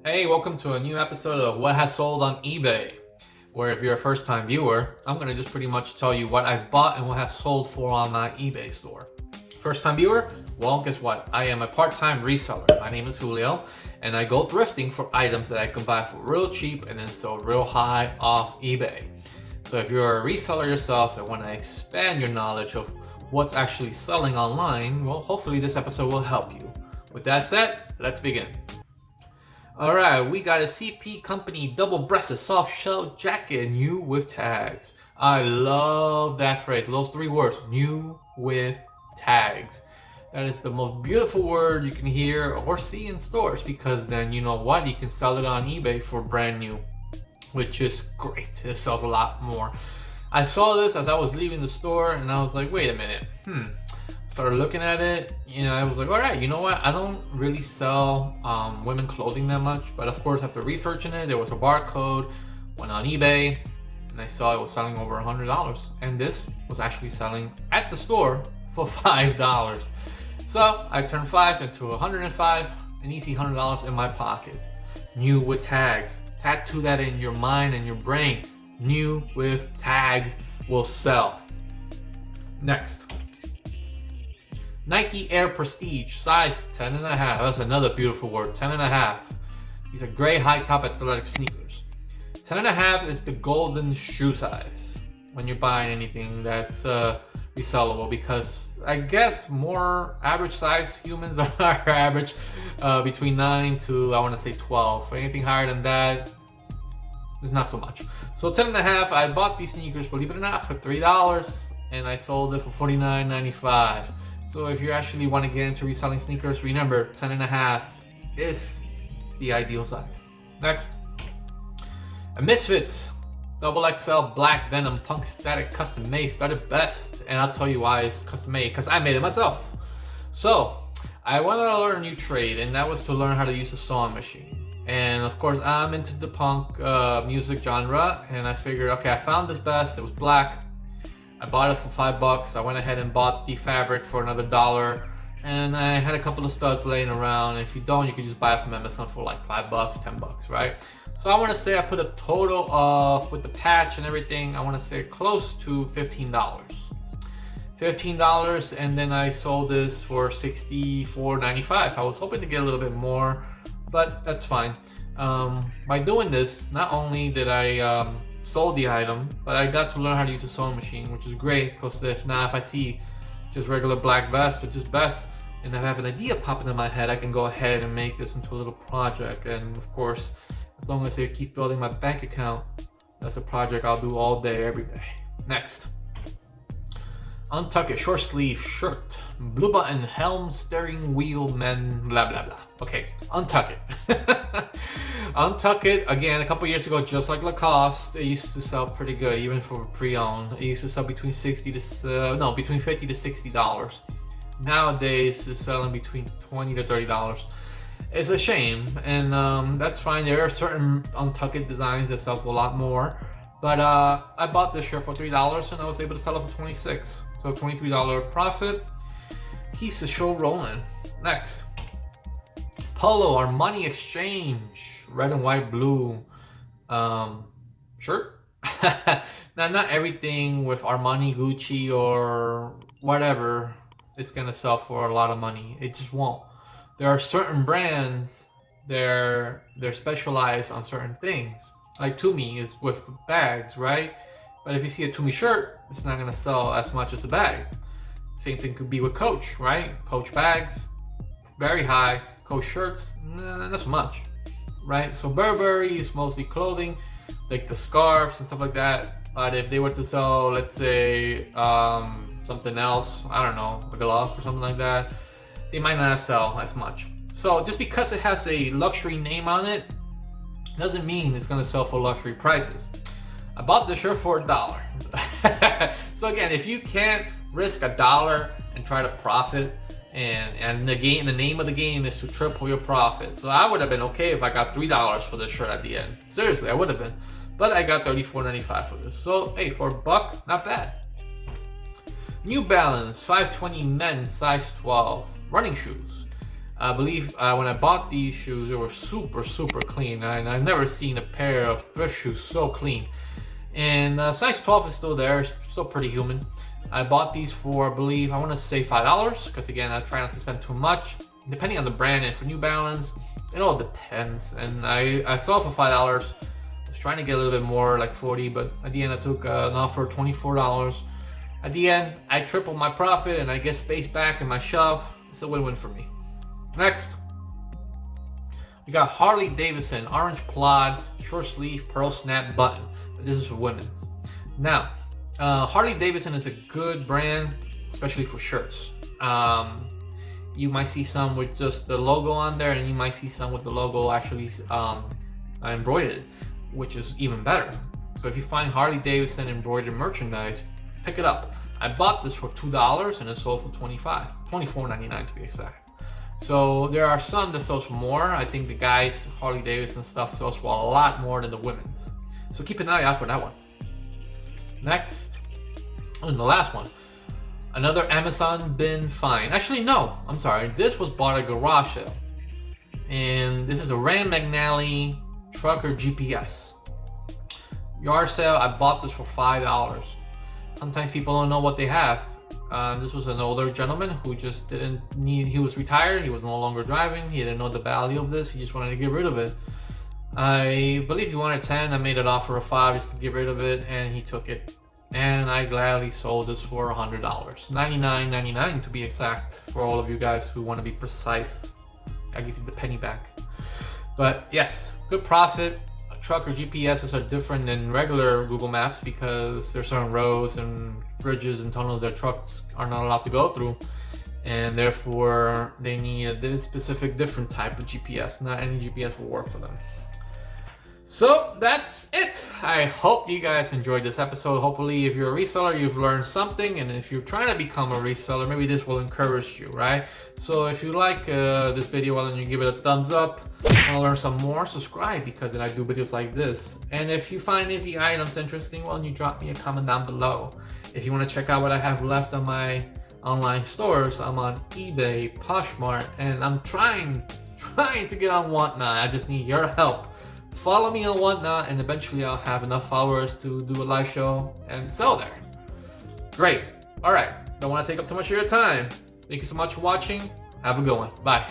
Hey, welcome to a new episode of What Has Sold on eBay, where if you're a first-time viewer, I'm going to just pretty much tell you what I've bought and what has sold for on my eBay store. First-time viewer? Well, guess what? I am a part-time reseller. My name is Julio, and I go thrifting for items that I can buy for real cheap and then sell real high off eBay. So if you're a reseller yourself and want to expand your knowledge of what's actually selling online, well, hopefully this episode will help you. With that said, let's begin. Alright, we got a CP Company double-breasted soft shell jacket, new with tags. I love that phrase, those three words, new with tags. That is the most beautiful word you can hear or see in stores, because then you know what, you can sell it on eBay for brand new, which is great. It sells a lot more. I saw this as I was leaving the store and I was like, wait a minute, started looking at it, I was like, all right, you know what? I don't really sell women clothing that much, but of course, after researching it, there was a barcode, went on eBay, and I saw it was selling over $100. And this was actually selling at the store for $5. So I turned 5 into 105, an easy $100 in my pocket. New with tags. Tattoo that in your mind and your brain. New with tags will sell. Next. Nike Air Prestige, size 10.5. That's another beautiful word, 10.5. These are gray high-top athletic sneakers. 10.5 is the golden shoe size when you're buying anything that's resellable, because I guess more average size humans are average between 9 to, I want to say 12. For anything higher than that, it's not so much. So 10.5, I bought these sneakers, believe it or not, for $3, and I sold it for $49.95. So if you actually want to get into reselling sneakers, remember 10.5 is the ideal size. Next, a Misfits Double XL Black Denim Punk Static Custom Made started best, and I'll tell you why it's custom made, because I made it myself. So I wanted to learn a new trade, and that was to learn how to use a sewing machine. And of course, I'm into the punk music genre, and I figured, okay, I found this best. It was black. I bought it for $5. I went ahead and bought the fabric for another $1, and I had a couple of studs laying around. And if you don't, you can just buy it from Amazon for like $5, $10, right? So I want to say I put a total of, with the patch and everything, I want to say close to $15. $15, and then I sold this for $64.95. I was hoping to get a little bit more, but that's fine. By doing this, not only did I sold the item, but I got to learn how to use a sewing machine, which is great, because if I see just regular black vest or just vest and I have an idea popping in my head, I can go ahead and make this into a little project. And of course, as long as I keep building my bank account, that's a project I'll do all day, every day. Next, Untuck It short sleeve shirt, blue button, helm, steering wheel, men, blah blah blah. Okay, Untuck It. Untuck It, again, a couple years ago, just like Lacoste, it used to sell pretty good, even for pre-owned. It used to sell between between $50 to $60. Nowadays, it's selling between $20 to $30. It's a shame, and that's fine. There are certain Untuck It designs that sell for a lot more, but I bought this shirt for $3, and I was able to sell it for $26. So $23 profit keeps the show rolling. Next, Polo Armani Exchange, red and white blue shirt. Now, not everything with Armani, Gucci, or whatever is gonna sell for a lot of money. It just won't. There are certain brands, they're specialized on certain things. Like Tumi is with bags, right? But if you see a Tumi shirt, it's not gonna sell as much as the bag. Same thing could be with Coach, right? Coach bags, very high. Coach shirts, not so much, right? So Burberry is mostly clothing, like the scarves and stuff like that. But if they were to sell, let's say, something else, I don't know, a glove or something like that, they might not sell as much. So just because it has a luxury name on it, doesn't mean it's gonna sell for luxury prices. I bought the shirt for $1. So again, if you can't risk $1 and try to profit, and the name of the game is to triple your profit. So I would have been okay if I got $3 for this shirt at the end. Seriously, I would have been. But I got $34.95 for this. So hey, for $1, not bad. New Balance 520 men's size 12 running shoes. I believe when I bought these shoes, they were super clean, and I've never seen a pair of thrift shoes so clean. And size 12 is still there, still pretty human. I bought these for, I believe, I want to say $5, because again, I try not to spend too much, depending on the brand. And for New Balance, it all depends. And I saw it for $5. I was trying to get a little bit more, like 40, but at the end I took an offer of $24. At the end, I tripled my profit and I get space back in my shelf. It's a win-win for me. Next, we got Harley Davidson orange plaid short sleeve pearl snap button. This is for women's. Now, Harley Davidson is a good brand, especially for shirts. You might see some with just the logo on there, and you might see some with the logo actually embroidered, which is even better. So if you find Harley Davidson embroidered merchandise, pick it up. I bought this for $2 and it sold for $24.99 to be exact. So there are some that sells for more. I think the guys Harley Davidson stuff sells for a lot more than the women's. So keep an eye out for that one. Next, and the last one, another Amazon bin find. Actually, no, I'm sorry. This was bought at a garage sale, and this is a Rand McNally trucker GPS. Yard sale. I bought this for $5. Sometimes people don't know what they have. This was an older gentleman who just didn't need, he was retired, he was no longer driving, he didn't know the value of this, he just wanted to get rid of it. I believe he wanted 10, I made an offer of 5 just to get rid of it, and he took it. And I gladly sold this for $100. $99.99 to be exact, for all of you guys who want to be precise. I give you the penny back. But yes, good profit. Trucker GPSs are different than regular Google Maps because there's certain roads and bridges and tunnels that trucks are not allowed to go through, and therefore they need a specific different type of GPS. Not any GPS will work for them. So that's it. I hope you guys enjoyed this episode. Hopefully, if you're a reseller, you've learned something, and if you're trying to become a reseller, maybe this will encourage you, right? So if you like this video, why don't you give it a thumbs up? Want to learn some more? Subscribe, because then I do videos like this. And if you find any of the items interesting, why don't you drop me a comment down below? If you want to check out what I have left on my online stores, I'm on eBay, Poshmark, and I'm trying to get on Whatnot. I just need your help. Follow me on Whatnot, and eventually I'll have enough followers to do a live show and sell there. Great. All right. Don't want to take up too much of your time. Thank you so much for watching. Have a good one. Bye.